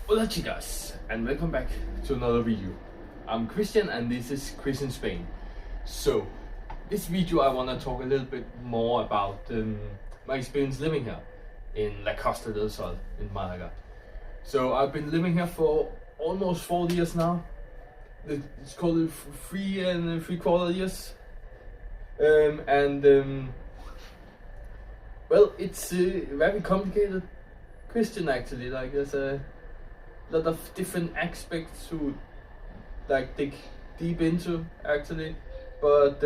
Hola chicas, and welcome back to another video. I'm Christian and this is Chris in Spain. So, this video I want to talk a little bit more about my experience living here in La Costa del Sol in Málaga. So I've been living here for almost 4 years now. It's called 3 and 3/4 years. Well, it's a very complicated question actually. Like there's a lot of different aspects to like dig deep into actually, but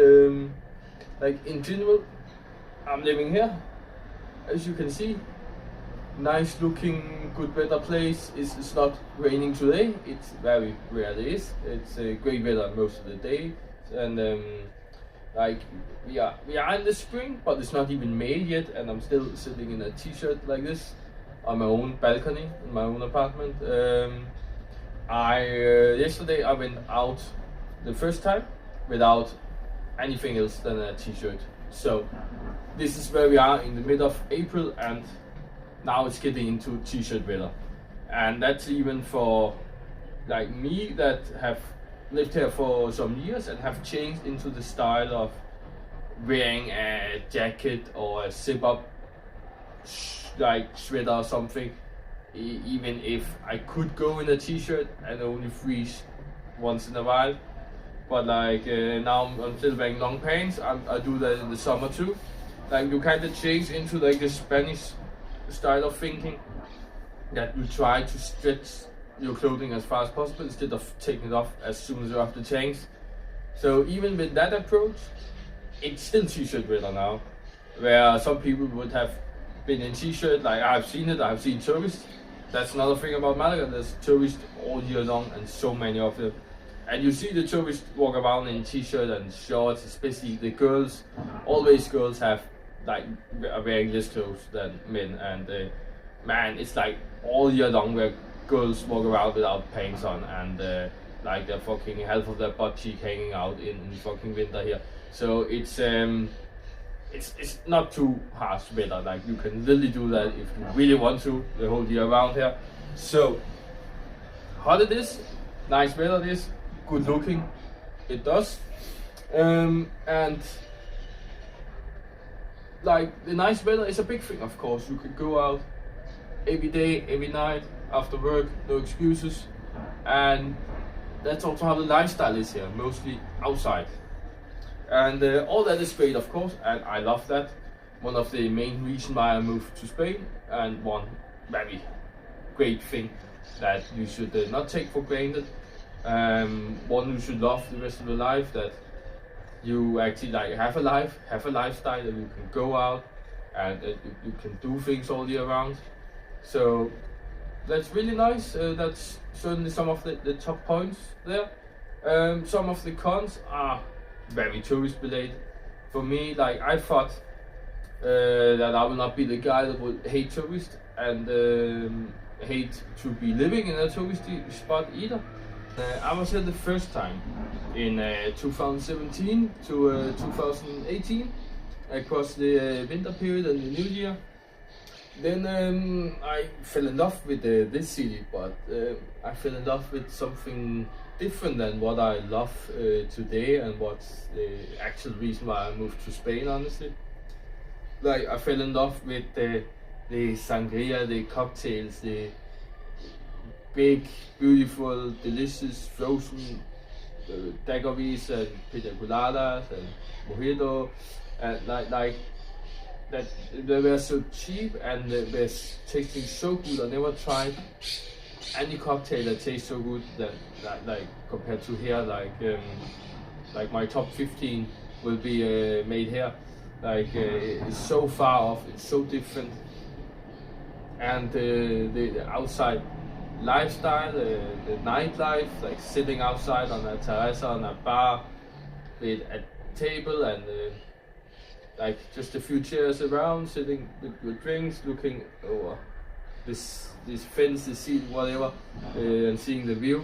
like in general, I'm living here, as you can see. Nice looking, good weather place. It's not raining today. It's very rarely is. It's great weather most of the day, and like we are in the spring, but it's not even May yet, and I'm still sitting in a t-shirt like this on my own balcony in my own apartment. Yesterday I went out the first time without anything else than a t-shirt. So this is where we are in the middle of April, and now it's getting into t-shirt weather. And that's even for like me that have lived here for some years and have changed into the style of wearing a jacket or a zip-up like sweater or something, even if I could go in a t-shirt and only freeze once in a while. But like now I'm still wearing long pants. I do that in the summer too. Like you kind of change into like the Spanish style of thinking, that you try to stretch your clothing as far as possible instead of taking it off as soon as you have the chance. So even with that approach, it's still t-shirt weather now, where some people would have been in t-shirt. Like I've seen tourists. That's another thing about Malaga. There's tourists all year long, and so many of them. And you see the tourists walk around in t-shirt and shorts, especially the girls. Always girls have like are wearing less clothes than men, and man, it's like all year long where girls walk around without pants on, and like they're fucking half of their butt cheek hanging out in fucking winter here. So it's not too harsh weather. Like you can really do that if you really want to the whole year around here. So hot it is, nice weather it is, good looking it does, and like the nice weather is a big thing. Of course, you could go out every day, every night after work, no excuses, and that's also how the lifestyle is here, mostly outside. And all that is great, of course, and I love that. One of the main reasons why I moved to Spain, and one very great thing that you should not take for granted. One you should love the rest of your life, that you actually like have a lifestyle, that you can go out and you can do things all year round. So that's really nice. That's certainly some of the top points there. Some of the cons are very tourist related. For me, like I thought that I will not be the guy that would hate tourists and hate to be living in a touristy spot either. I was here the first time in 2017 to 2018, across the winter period and the new year. Then I fell in love with this city, but I fell in love with something different than what I love today, and what's the actual reason why I moved to Spain, honestly. Like I fell in love with the sangria, the cocktails, the big, beautiful, delicious frozen daiquiris and pina coladas and mojito, and like that they were so cheap and they were tasting so good. I never tried any cocktail that tastes so good that like compared to here. Like my top 15 will be made here. Like it's so far off, it's so different, and the outside lifestyle, the nightlife, like sitting outside on a terrace, on a bar with a table and like just a few chairs around, sitting with drinks, looking over this fence, the sea, whatever, and seeing the view,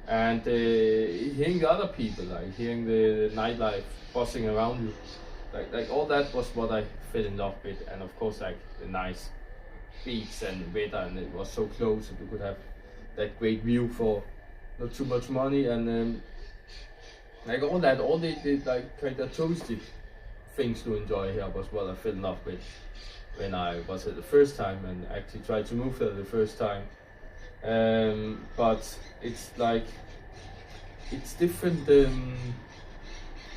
and hearing the other people, like hearing the nightlife buzzing around you, like all that was what I fell in love with. And of course, like the nice beach and weather, and it was so close that you could have that great view for not too much money, and like all the like kind of touristy things to enjoy here was what I fell in love with when I was here the first time and actually tried to move there the first time. But it's like it's different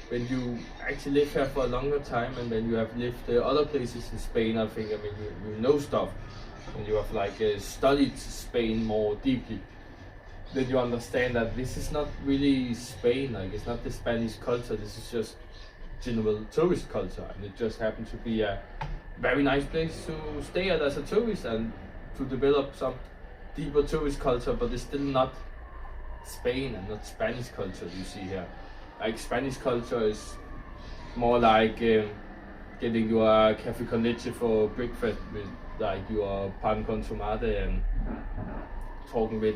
when you actually live here for a longer time, and when you have lived other places in Spain. I think, I mean, you know stuff, and you have like studied Spain more deeply, then you understand that this is not really Spain. Like, it's not the Spanish culture. This is just general tourist culture, and it just happens to be a very nice place to stay at as a tourist and to develop some deeper tourist culture. But it's still not Spain and not Spanish culture you see here. Like, Spanish culture is more like getting your cafe con leche for breakfast with like your pan con tomate, and talking with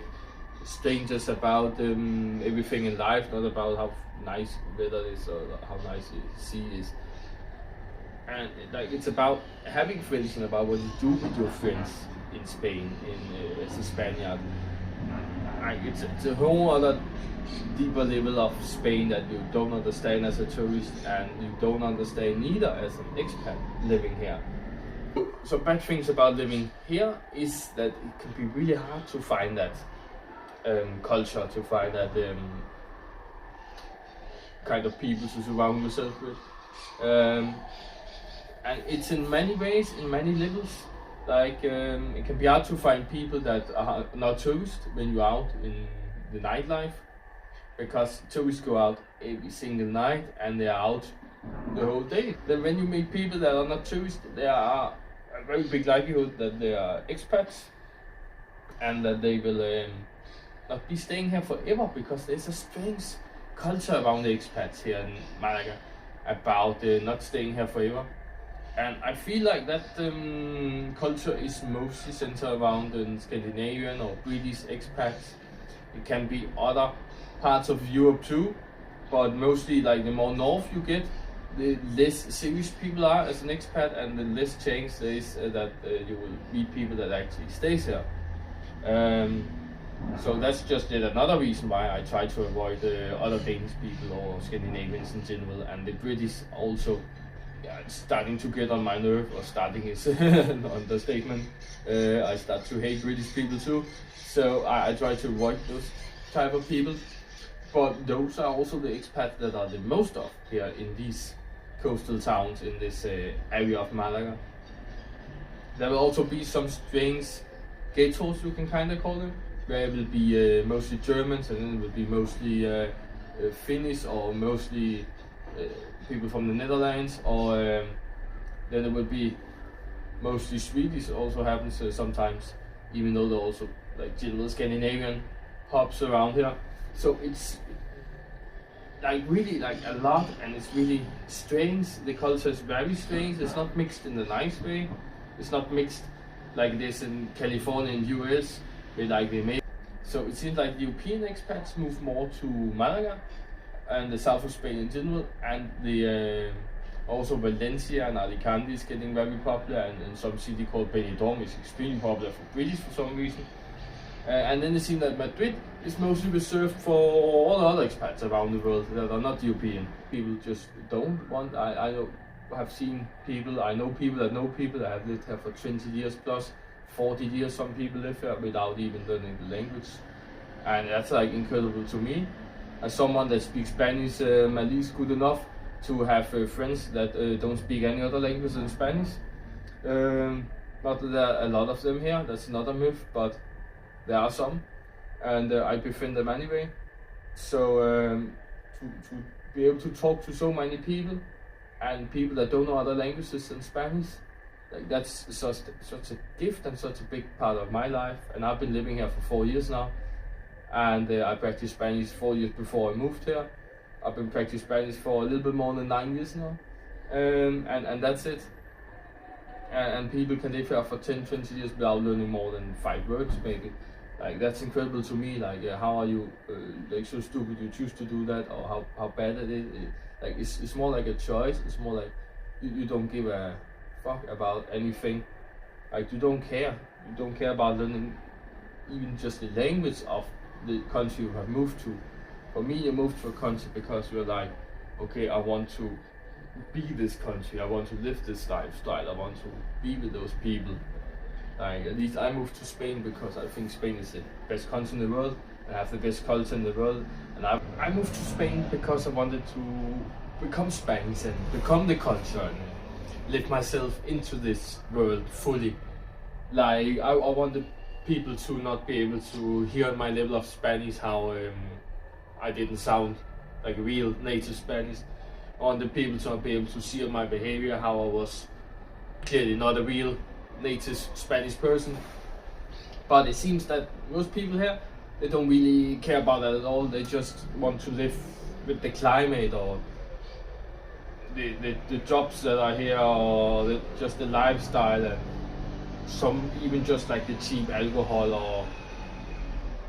strangers about everything in life, not about how nice weather is or how nice the sea is. And like, it's about having friends and about what you do with your friends in Spain, as a Spaniard. Like, it's a whole other deeper level of Spain that you don't understand as a tourist, and you don't understand neither as an expat living here. So bad things about living here is that it can be really hard to find that culture, to find that kind of people to surround yourself with. And it's in many ways, in many levels. Like, it can be hard to find people that are not tourists when you're out in the nightlife, because tourists go out every single night and they are out the whole day. Then when you meet people that are not tourists, there are a very big likelihood that they are expats, and that they will not be staying here forever, because there's a strange culture around the expats here in Malaga about not staying here forever. And I feel like that culture is mostly centered around Scandinavian or British expats. It can be other parts of Europe too, but mostly, like, the more north you get, the less serious people are as an expat, and the less chance there is that you will meet people that actually stays here. So that's just yet another reason why I try to avoid other Danish people or Scandinavians in general, and the British also. Yeah, it's starting to get on my nerve, or starting is an understatement. I start to hate British people too, so I try to avoid those type of people. But those are also the expats that are the most of here in these coastal towns in this area of Malaga. There will also be some strange ghettos, you can kind of call them, where it will be mostly Germans, and then it will be mostly Finnish, or mostly people from the Netherlands, or then it will be mostly Swedish. Also happens sometimes, even though there are also like general Scandinavian hubs around here. So it's like really like a lot, and it's really strange. The culture is very strange. It's not mixed in a nice way. It's not mixed like this in California and US, with like they make. So it seems like European expats move more to Malaga and the south of Spain in general, and the also Valencia and Alicante is getting very popular, and some city called Benidorm is extremely popular for British for some reason. And then it seems that Madrid is mostly reserved for all other expats around the world that are not European. People just don't want. I have seen people. I know people that have lived here for 20 years plus, 40 years. Some people live here without even learning the language, and that's like incredible to me. As someone that speaks Spanish at least good enough to have friends that don't speak any other language than Spanish. Not that there are a lot of them here, that's another myth, but there are some, and I befriend them anyway. So to be able to talk to so many people, and people that don't know other languages than Spanish, like, that's such a gift and such a big part of my life. And I've been living here for 4 years now. And I practiced Spanish 4 years before I moved here. I've been practicing Spanish for a little bit more than 9 years now. And that's it. And people can live here for 10, 20 years without learning more than 5 words maybe. Like, that's incredible to me. Like, how are you like so stupid you choose to do that, or how bad it is? Like, it's more like a choice. It's more like you don't give a fuck about anything. Like you don't care. You don't care about learning even just the language of the country you have moved to. For me, you moved to a country because you're like, okay, I want to be this country. I want to live this lifestyle. I want to be with those people. Like at least I moved to Spain because I think Spain is the best country in the world. I have the best culture in the world, and I moved to Spain because I wanted to become Spanish and become the culture and live myself into this world fully. Like I wanted people to not be able to hear my level of Spanish how I didn't sound like a real native Spanish. I wanted people to not be able to see my behavior how I was clearly not a real native Spanish person. But it seems that most people here, they don't really care about that at all. They just want to live with the climate or the jobs that are here or just the lifestyle, and some even just like the cheap alcohol or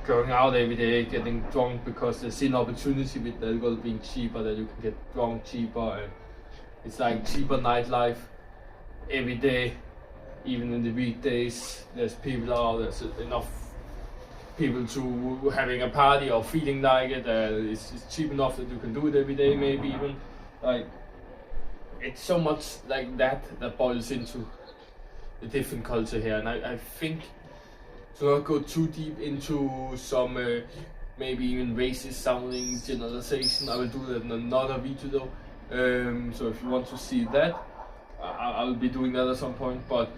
going out every day getting drunk because they see an opportunity with the alcohol being cheaper, that you can get drunk cheaper, and it's like cheaper nightlife every day. Even in the weekdays, there's people out, there's enough people to having a party or feeling like it. It's cheap enough that you can do it every day, maybe even. Like, it's so much like that boils into the different culture here. And I think, to not go too deep into some maybe even racist sounding generalization, I will do that in another video though. So if you want to see that, I'll be doing that at some point. But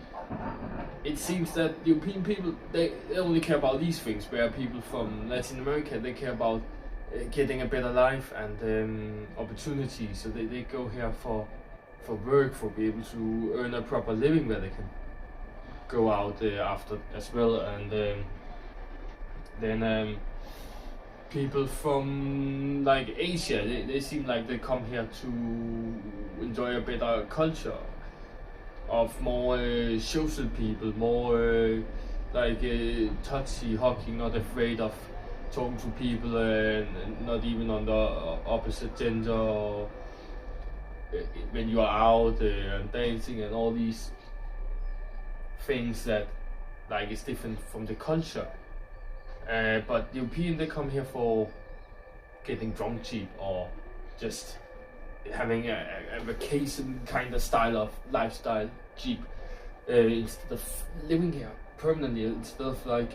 it seems that European people, they only care about these things, where people from Latin America, they care about getting a better life and opportunities. So they go here for work, for be able to earn a proper living where they can go out after as well. And then people from like Asia, they seem like they come here to enjoy a better culture of more social people, more touchy, hockey, not afraid of talking to people and not even on the opposite gender, or when you are out and dancing and all these things that like is different from the culture. But European, they come here for getting drunk cheap or just having a vacation kind of style of lifestyle cheap, instead of living here permanently, instead of like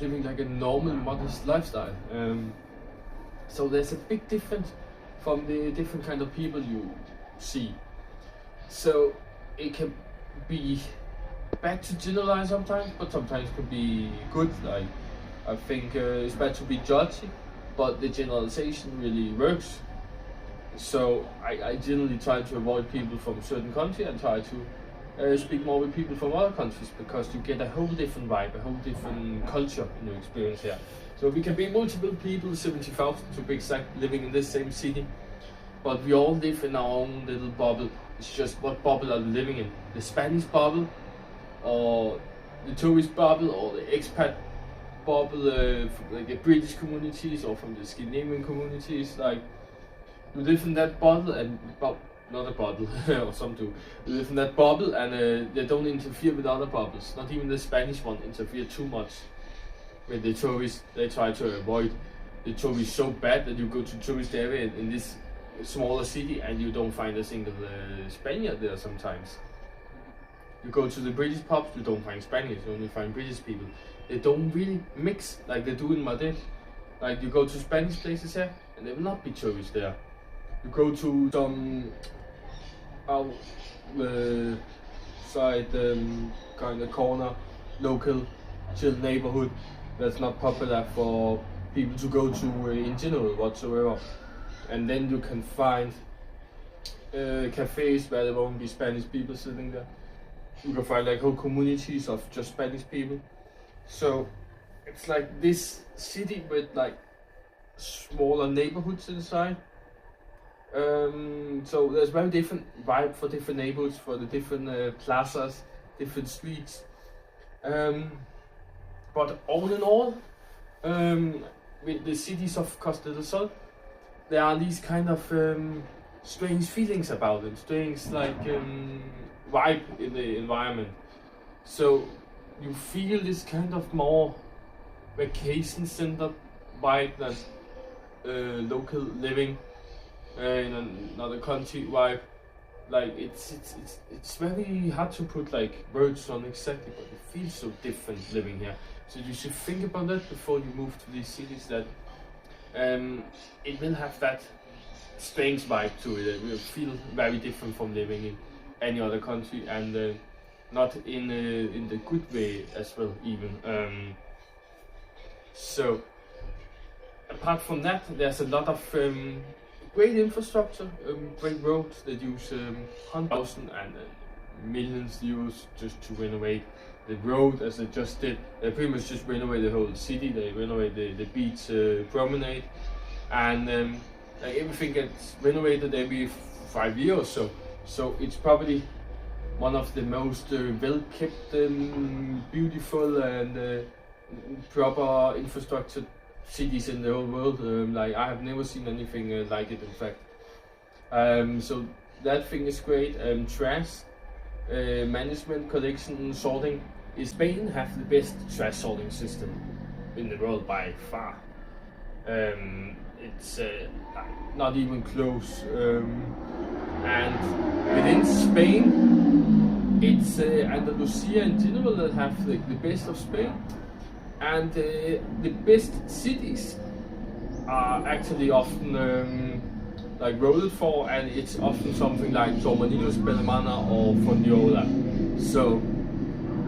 living like a normal modest lifestyle. So there's a big difference from the different kind of people you see. So it can be bad to generalize sometimes, but sometimes it can be good. Like I think it's bad to be judgy, but the generalization really works. So I generally try to avoid people from a certain country and try to speak more with people from other countries, because you get a whole different vibe, a whole different culture in your experience here. So we can be multiple people, 70,000 to be exact, living in this same city, but we all live in our own little bubble. It's just what bubble are we living in? The Spanish bubble, or the tourist bubble, or the expat bubble from like the British communities or from the Scandinavian communities. Like, we live in that bubble, and not a bubble, or some do. We live in that bubble, and they don't interfere with other bubbles. Not even the Spanish one interfere too much with the tourists. They try to avoid the tourists so bad that you go to tourist area in this smaller city and you don't find a single Spaniard there sometimes. You go to the British pubs, you don't find Spaniards, you only find British people. They don't really mix like they do in Madrid. Like, you go to Spanish places here and there will not be tourists there. You go to some outside kind of corner, local, chill neighborhood that's not popular for people to go to in general whatsoever. And then you can find cafes where there won't be Spanish people sitting there. You can find like whole communities of just Spanish people. So it's like this city with like smaller neighborhoods inside. So there's very different vibe for different neighborhoods, for the different plazas, different streets. But all in all, with the cities of Costa del Sol, there are these kind of strange feelings about them, strange like vibe in the environment. So you feel this kind of more vacation center vibe than local living in another country vibe. Like it's very hard to put like words on exactly, but it feels so different living here. So you should think about that before you move to these cities. That it will have that strange vibe to it. It will feel very different from living in any other country, and not in the good way as well even. So apart from that, there's a lot of great infrastructure, great roads that use hundreds and millions of euros just to renovate the road, as they just did. They pretty much just renovate the whole city. They renovate the beach promenade, and like everything gets renovated every 5 years or so. So it's probably one of the most well kept, beautiful and proper infrastructure cities in the whole world. Like I have never seen anything like it, in fact. So that thing is great. Trash management, collection, and sorting. Spain have the best trash sorting system in the world by far. It's not even close. And within Spain, it's Andalusia in general that have the best of Spain. And the best cities are actually often like voted for, and it's often something like Torremolinos, Bellemana, or Fondiola. So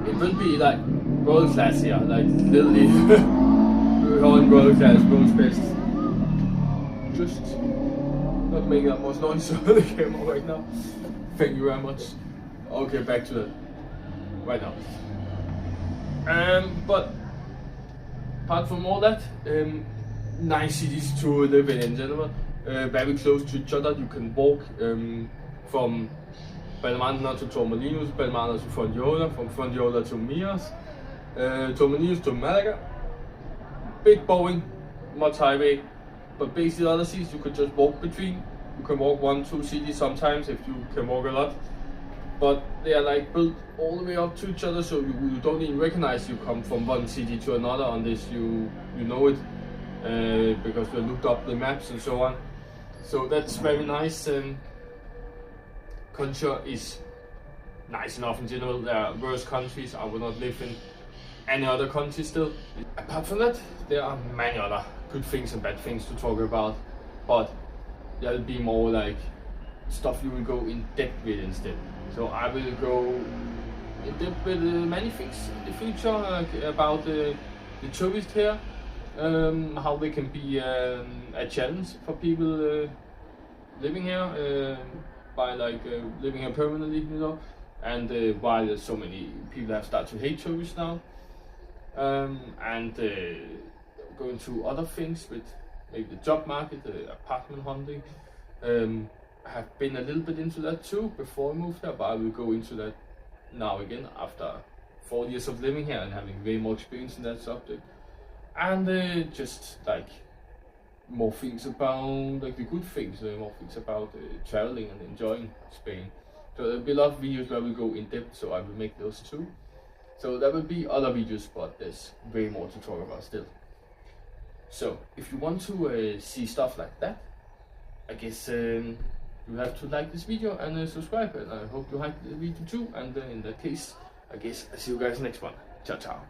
it will be like world class here, like literally we're all in world class, world's best. Just not making that much noise on the camera right now. Thank you very much. Okay, back to that right now. But apart from all that, nice cities to live in general. Very close to each other. You can walk from Bellemana to Torremolinos, Bellemana to Fondiola, from Fondiola to Mias, Torremolinos to Málaga. Bit boring, much highway, but basically other cities you could just walk between. You can walk 1-2 cities sometimes if you can walk a lot. But they are like built all the way up to each other, so you don't even recognize you come from one city to another unless you know it, because you looked up the maps and so on. So that's very nice. Culture is nice enough in general. There are worse countries. I would not live in any other country still. Apart from that, there are many other good things and bad things to talk about, but there'll be more like stuff you will go in depth with instead. So I will go in depth with many things in the future, like about the tourists here, how they can be a challenge for people living here, by like living here permanently, you know, and why there's so many people have started to hate tourists now, and going through other things with maybe the job market, apartment hunting. I have been a little bit into that too before I moved here, but I will go into that now again after 4 years of living here and having way more experience in that subject. And just like more things about like the good things, more things about traveling and enjoying Spain. So there'll be a lot of videos where we go in depth, so I will make those too. So there will be other videos, but there's way more to talk about still. So if you want to see stuff like that, I guess you have to like this video and subscribe, and I hope you like the video too. And in that case, I guess I'll see you guys next one. Ciao ciao.